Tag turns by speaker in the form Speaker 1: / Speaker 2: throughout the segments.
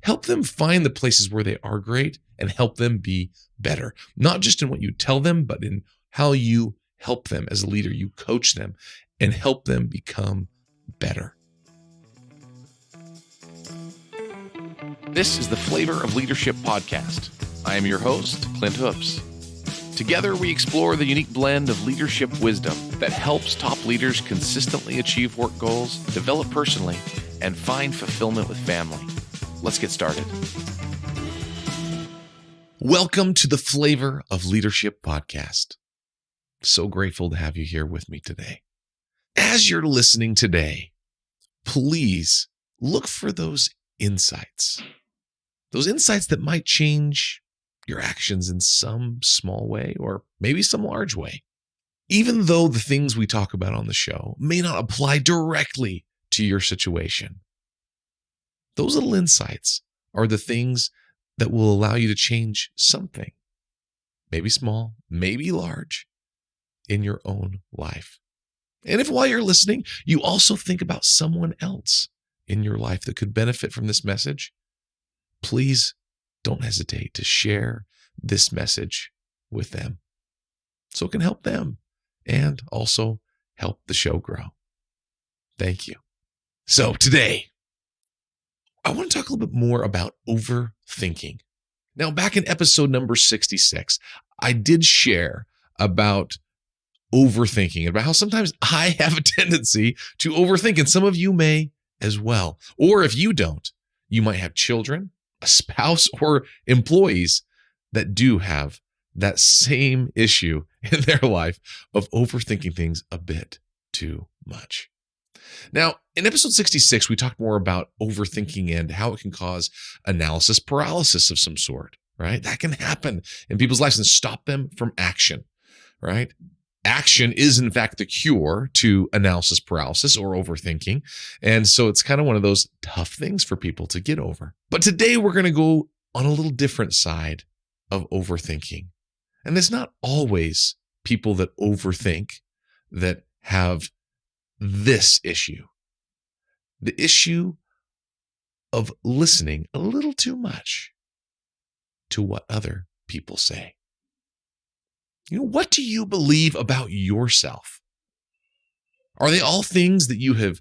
Speaker 1: help them find the places where they are great and help them be better. Not just in what you tell them, but in how you help them as a leader. You coach them and help them become better.
Speaker 2: This is the Flavor of Leadership podcast. I am your host, Clint Hoops. Together, we explore the unique blend of leadership wisdom that helps top leaders consistently achieve work goals, develop personally, and find fulfillment with family. Let's get started.
Speaker 1: Welcome to the Flavor of Leadership podcast. So grateful to have you here with me today. As you're listening today, please look for those insights that might change your actions in some small way or maybe some large way. Even though the things we talk about on the show may not apply directly to your situation, those little insights are the things that will allow you to change something, maybe small, maybe large, in your own life. And if while you're listening, you also think about someone else in your life that could benefit from this message, please don't hesitate to share this message with them so it can help them and also help the show grow. Thank you. So today, I want to talk a little bit more about overthinking. Now, back in episode number 66, I did share about overthinking, about how sometimes I have a tendency to overthink, and some of you may as well. Or if you don't, you might have children, a spouse, or employees that do have that same issue in their life of overthinking things a bit too much. Now, in episode 66, we talked more about overthinking and how it can cause analysis paralysis of some sort, right? That can happen in people's lives and stop them from action, right? Action is, in fact, the cure to analysis paralysis or overthinking. And so it's kind of one of those tough things for people to get over. But today we're going to go on a little different side of overthinking. And it's not always people that overthink that have this issue. The issue of listening a little too much to what other people say. What do you believe about yourself? Are they all things that you have,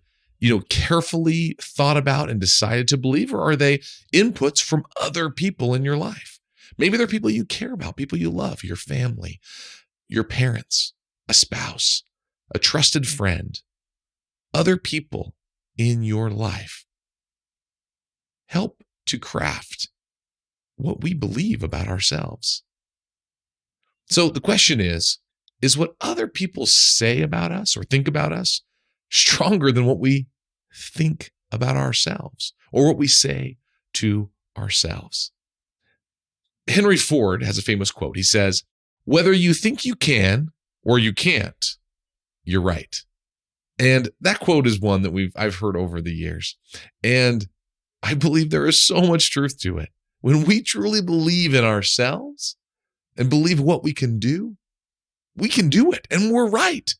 Speaker 1: carefully thought about and decided to believe, or are they inputs from other people in your life? Maybe they're people you care about, people you love, your family, your parents, a spouse, a trusted friend, other people in your life. Help to craft what we believe about ourselves. So the question is what other people say about us or think about us stronger than what we think about ourselves or what we say to ourselves? Henry Ford has a famous quote. He says, "Whether you think you can or you can't, you're right." And that quote is one that I've heard over the years. And I believe there is so much truth to it. When we truly believe in ourselves and believe what we can do it. And we're right?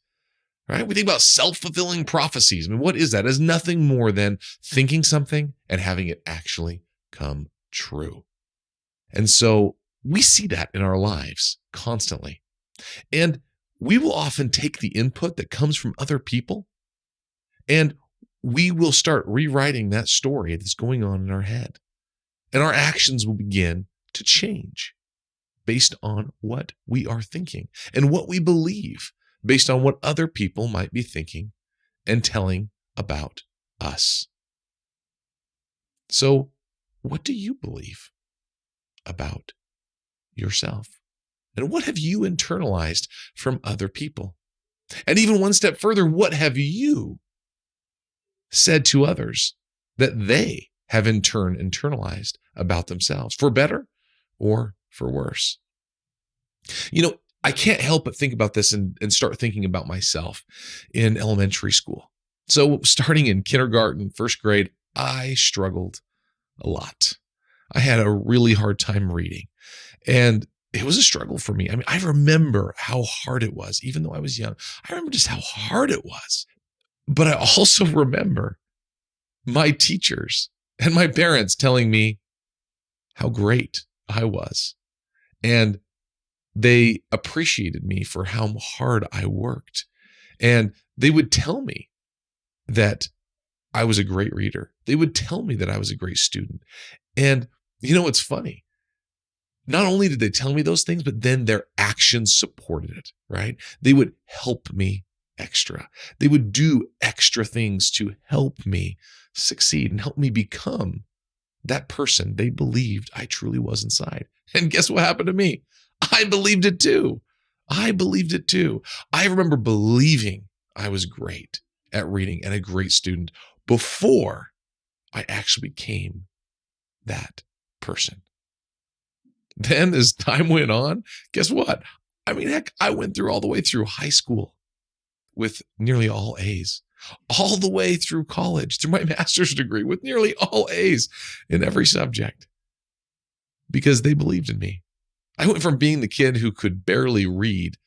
Speaker 1: We think about self-fulfilling prophecies. What is that? It's nothing more than thinking something and having it actually come true. And so we see that in our lives constantly. And we will often take the input that comes from other people and we will start rewriting that story that's going on in our head. And our actions will begin to change based on what we are thinking and what we believe based on what other people might be thinking and telling about us. So, what do you believe about yourself? And what have you internalized from other people? And even one step further, what have you said to others that they have in turn internalized about themselves, for better or for worse? I can't help but think about this and start thinking about myself in elementary school. So starting in kindergarten, first grade, I struggled a lot. I had a really hard time reading, and it was a struggle for me. I remember how hard it was, even though I was young. I remember just how hard it was. But I also remember my teachers and my parents telling me, how great I was. And they appreciated me for how hard I worked. And they would tell me that I was a great reader. They would tell me that I was a great student. And you know what's funny? Not only did they tell me those things, but then their actions supported it, right? They would help me extra. They would do extra things to help me succeed and help me become that person they believed I truly was inside. And guess what happened to me? I believed it too. I believed it too. I remember believing I was great at reading and a great student before I actually became that person. Then as time went on, guess what? I mean, heck, I went through all the way through high school with nearly all A's, all the way through college, through my master's degree with nearly all A's in every subject because they believed in me. I went from being the kid who could barely read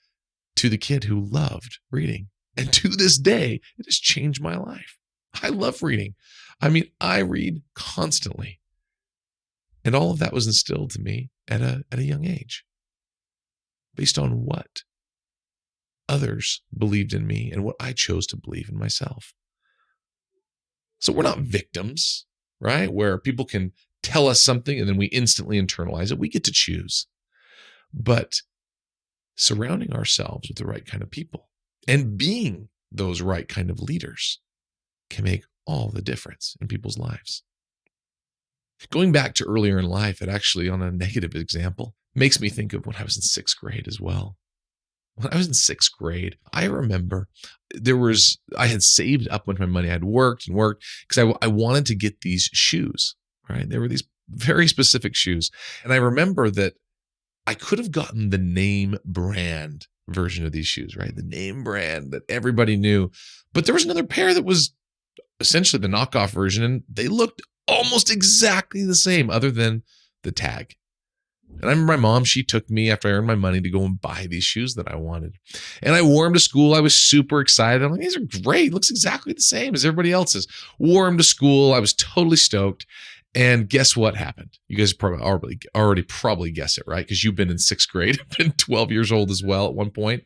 Speaker 1: to the kid who loved reading. And to this day, it has changed my life. I love reading. I mean, I read constantly. And all of that was instilled to me at a young age based on what others believed in me and what I chose to believe in myself. So we're not victims, right? Where people can tell us something and then we instantly internalize it. We get to choose. But surrounding ourselves with the right kind of people and being those right kind of leaders can make all the difference in people's lives. Going back to earlier in life, it actually, on a negative example, makes me think of when I was in sixth grade as well. When I was in sixth grade, I remember I had saved up much of my money. I had worked because I wanted to get these shoes, right? There were these very specific shoes. And I remember that I could have gotten the name brand version of these shoes, right? The name brand that everybody knew. But there was another pair that was essentially the knockoff version, and they looked almost exactly the same other than the tag. And I remember my mom, she took me after I earned my money to go and buy these shoes that I wanted. And I wore them to school. I was super excited. I'm like, these are great. Looks exactly the same as everybody else's. Wore them to school. I was totally stoked. And guess what happened? You guys probably already guess it, right? Because you've been in sixth grade, been 12 years old as well at one point.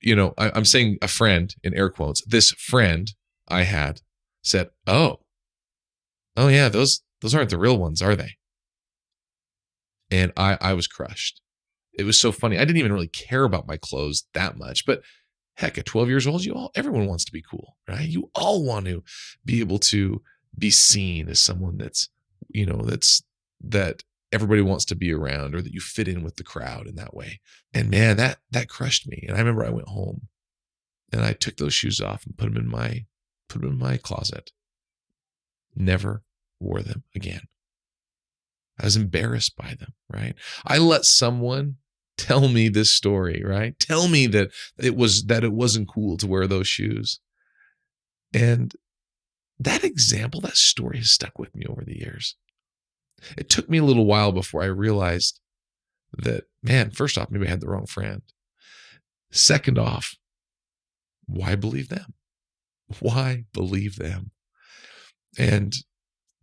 Speaker 1: You know, I'm saying a friend in air quotes. This friend I had said, "Oh yeah, those aren't the real ones, are they?" And I was crushed. It was so funny. I didn't even really care about my clothes that much, but heck, at 12 years old, everyone wants to be cool, right? You all want to be able to be seen as someone that everybody wants to be around, or that you fit in with the crowd in that way. And man, that crushed me. And I remember I went home and I took those shoes off and put them in my closet. Never wore them again. I was embarrassed by them, right? I let someone tell me this story, right? Tell me that it wasn't cool to wear those shoes. And that example, that story has stuck with me over the years. It took me a little while before I realized that, man, first off, maybe I had the wrong friend. Second off, why believe them? Why believe them? And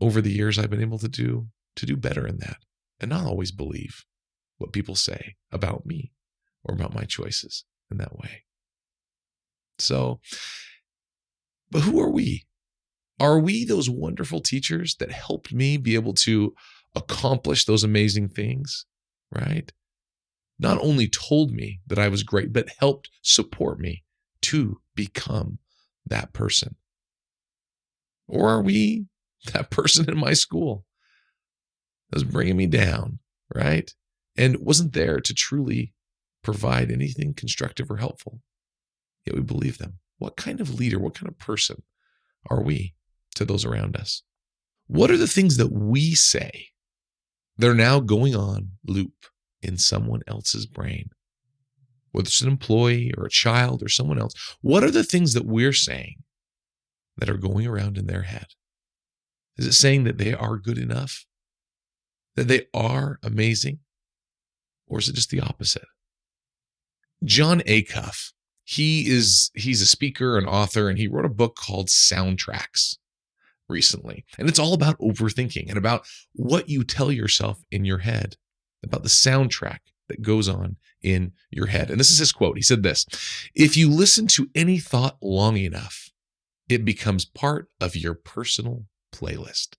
Speaker 1: over the years, I've been able to do better in that and not always believe what people say about me or about my choices in that way. So, but who are we? Are we those wonderful teachers that helped me be able to accomplish those amazing things, right? Not only told me that I was great, but helped support me to become that person? Or are we that person in my school that was bringing me down, right? And wasn't there to truly provide anything constructive or helpful? Yet we believe them. What kind of leader, what kind of person are we to those around us? What are the things that we say that are now going on loop in someone else's brain? Whether it's an employee or a child or someone else, what are the things that we're saying that are going around in their head? Is it saying that they are good enough? That they are amazing? Or is it just the opposite? John Acuff, he's a speaker and author, and he wrote a book called Soundtracks. recently. And it's all about overthinking and about what you tell yourself in your head, about the soundtrack that goes on in your head. And this is his quote. He said this: "If you listen to any thought long enough, it becomes part of your personal playlist."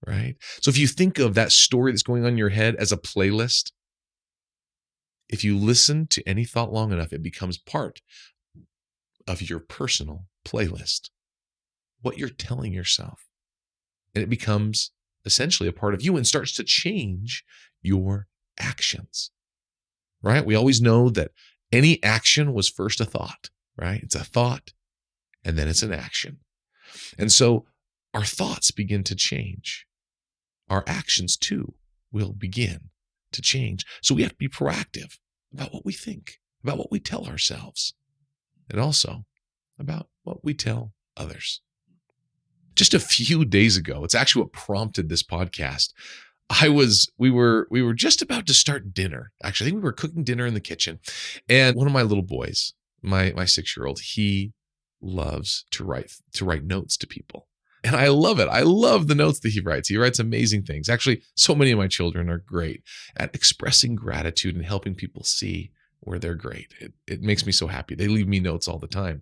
Speaker 1: Right? So if you think of that story that's going on in your head as a playlist, if you listen to any thought long enough, it becomes part of your personal playlist, what you're telling yourself. And it becomes essentially a part of you and starts to change your actions, right? We always know that any action was first a thought, right? It's a thought and then it's an action. And so our thoughts begin to change. Our actions too will begin to change. So we have to be proactive about what we think, about what we tell ourselves, and also about what we tell others. Just a few days ago, it's actually what prompted this podcast. We were just about to start dinner. Actually, I think we were cooking dinner in the kitchen. And one of my little boys, my 6-year-old, he loves to write notes to people. And I love it. I love the notes that he writes. He writes amazing things. Actually, so many of my children are great at expressing gratitude and helping people see where they're great. It makes me so happy. They leave me notes all the time.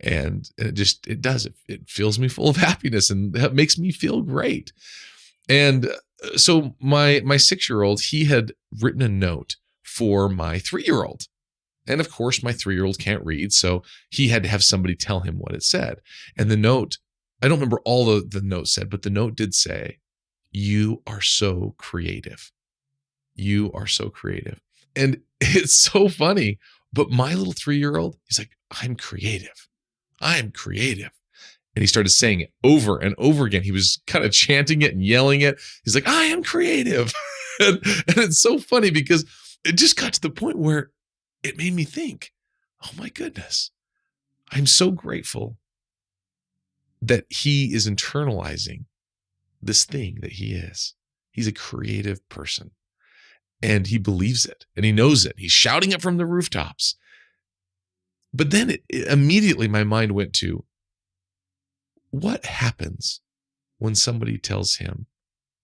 Speaker 1: And it fills me full of happiness and it makes me feel great. And so my 6-year-old, he had written a note for my 3-year-old. And of course, my 3-year-old can't read. So he had to have somebody tell him what it said. And the note, I don't remember all the note said, but the note did say, "You are so creative. You are so creative." And it's so funny, but my little 3-year-old, he's like, "I'm creative. I'm creative." And he started saying it over and over again. He was kind of chanting it and yelling it. He's like, "I am creative." and it's so funny because it just got to the point where it made me think, oh my goodness, I'm so grateful that he is internalizing this thing that he is. He's a creative person and he believes it and he knows it. He's shouting it from the rooftops. But then immediately my mind went to, what happens when somebody tells him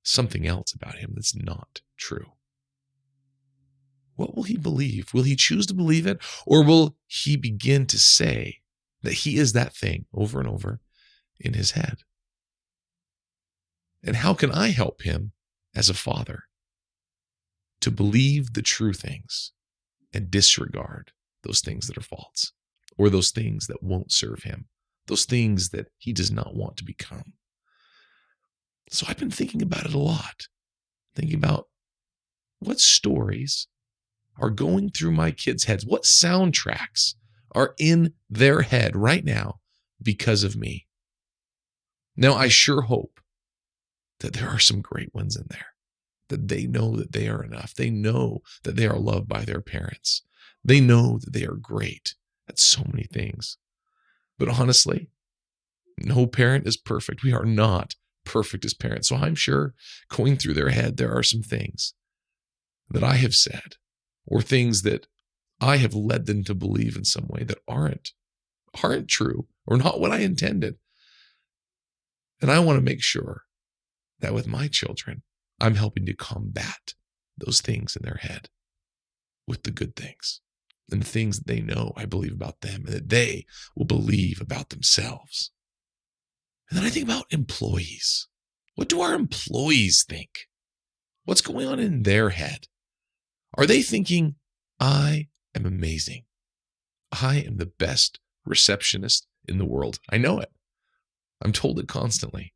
Speaker 1: something else about him that's not true? What will he believe? Will he choose to believe it? Or will he begin to say that he is that thing over and over in his head? And how can I help him as a father to believe the true things and disregard those things that are false or those things that won't serve him, those things that he does not want to become? So I've been thinking about it a lot, thinking about what stories are going through my kids' heads, what soundtracks are in their head right now because of me. Now, I sure hope that there are some great ones in there, that they know that they are enough. They know that they are loved by their parents. They know that they are great at so many things. But honestly, no parent is perfect. We are not perfect as parents. So I'm sure going through their head, there are some things that I have said or things that I have led them to believe in some way that aren't true or not what I intended. And I want to make sure that with my children, I'm helping to combat those things in their head with the good things and the things that they know I believe about them and that they will believe about themselves. And then I think about employees. What do our employees think? What's going on in their head? Are they thinking, I am amazing. I am the best receptionist in the world. I know it. I'm told it constantly.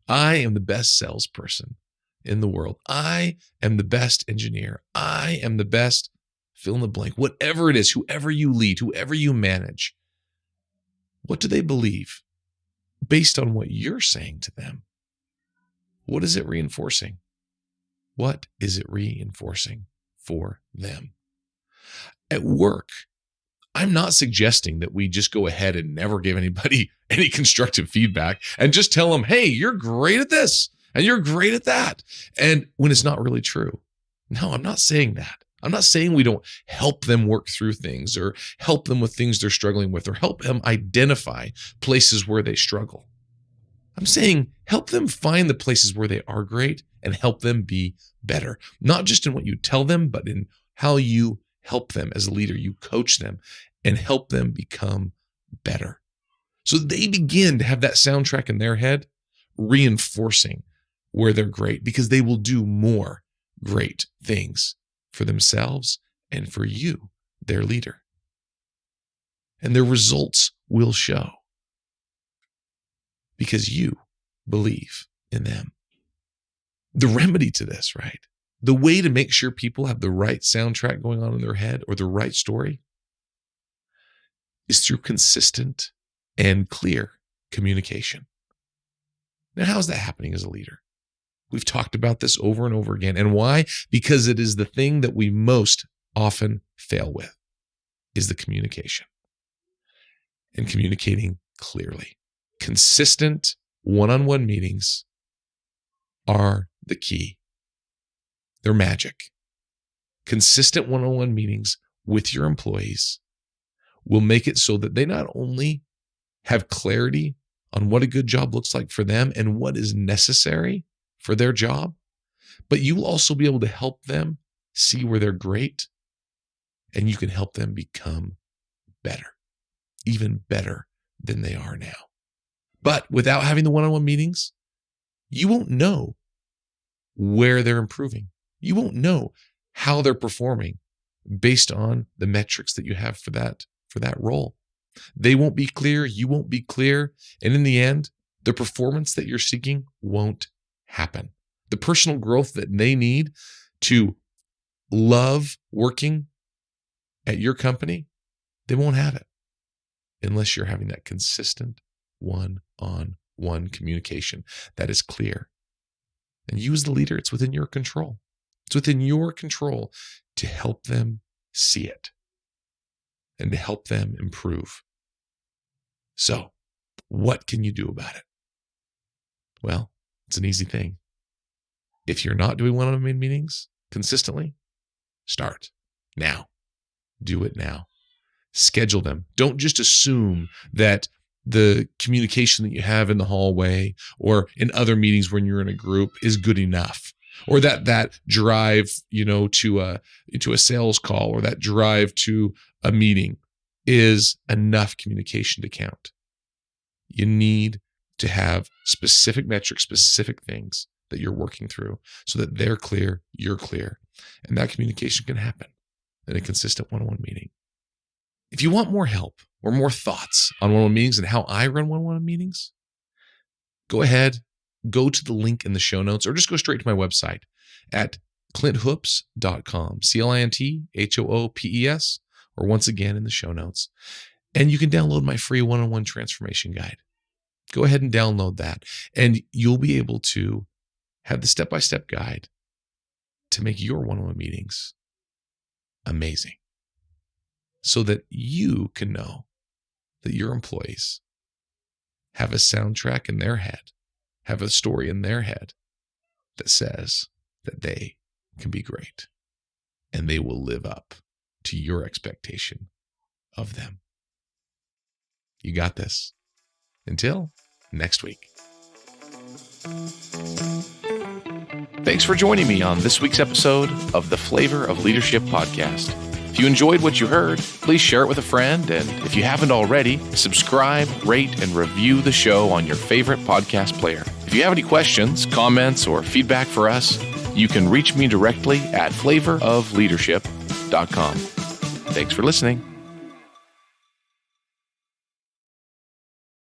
Speaker 1: I am the best salesperson in the world. I am the best engineer. I am the best fill in the blank. Whatever it is, whoever you lead, whoever you manage, what do they believe based on what you're saying to them? What is it reinforcing? What is it reinforcing for them? At work, I'm not suggesting that we just go ahead and never give anybody any constructive feedback and just tell them, hey, you're great at this and you're great at that. And when it's not really true. No, I'm not saying that. I'm not saying we don't help them work through things or help them with things they're struggling with or help them identify places where they struggle. I'm saying help them find the places where they are great and help them be better. Not just in what you tell them, but in how you help them as a leader. You coach them and help them become better. So they begin to have that soundtrack in their head, reinforcing where they're great, because they will do more great things for themselves and for you, their leader. And their results will show because you believe in them. The remedy to this, right? The way to make sure people have the right soundtrack going on in their head or the right story is through consistent and clear communication. Now, how's that happening as a leader? We've talked about this over and over again. And why? Because it is the thing that we most often fail with, is the communication. And communicating clearly. Consistent one-on-one meetings are the key. They're magic. Consistent one-on-one meetings with your employees will make it so that they not only have clarity on what a good job looks like for them and what is necessary for their job, but you will also be able to help them see where they're great, and you can help them become better, even better than they are now. But without having the one-on-one meetings, you won't know where they're improving. You won't know how they're performing based on the metrics that you have for that role. They won't be clear. You won't be clear. And in the end, the performance that you're seeking won't happen. The personal growth that they need to love working at your company, they won't have it unless you're having that consistent one-on-one communication that is clear. And you as the leader, it's within your control. It's within your control to help them see it and to help them improve. So, what can you do about it? Well, it's an easy thing. If you're not doing one-on-one meetings consistently, start now. Do it now. Schedule them. Don't just assume that the communication that you have in the hallway or in other meetings when you're in a group is good enough, or that drive, into a sales call or that drive to a meeting is enough communication to count. You need to have specific metrics, specific things that you're working through so that they're clear, you're clear, and that communication can happen in a consistent one-on-one meeting. If you want more help or more thoughts on one-on-one meetings and how I run one-on-one meetings, go ahead, go to the link in the show notes, or just go straight to my website at clinthoops.com, CLINTHOOPES, or once again in the show notes. And you can download my free one-on-one transformation guide. Go ahead and download that, and you'll be able to have the step-by-step guide to make your one-on-one meetings amazing, so that you can know that your employees have a soundtrack in their head, have a story in their head that says that they can be great and they will live up to your expectation of them. You got this. Until next week.
Speaker 2: Thanks for joining me on this week's episode of the Flavor of Leadership podcast. If you enjoyed what you heard, please share it with a friend. And if you haven't already, subscribe, rate, and review the show on your favorite podcast player. If you have any questions, comments, or feedback for us, you can reach me directly at flavorofleadership.com. Thanks for listening.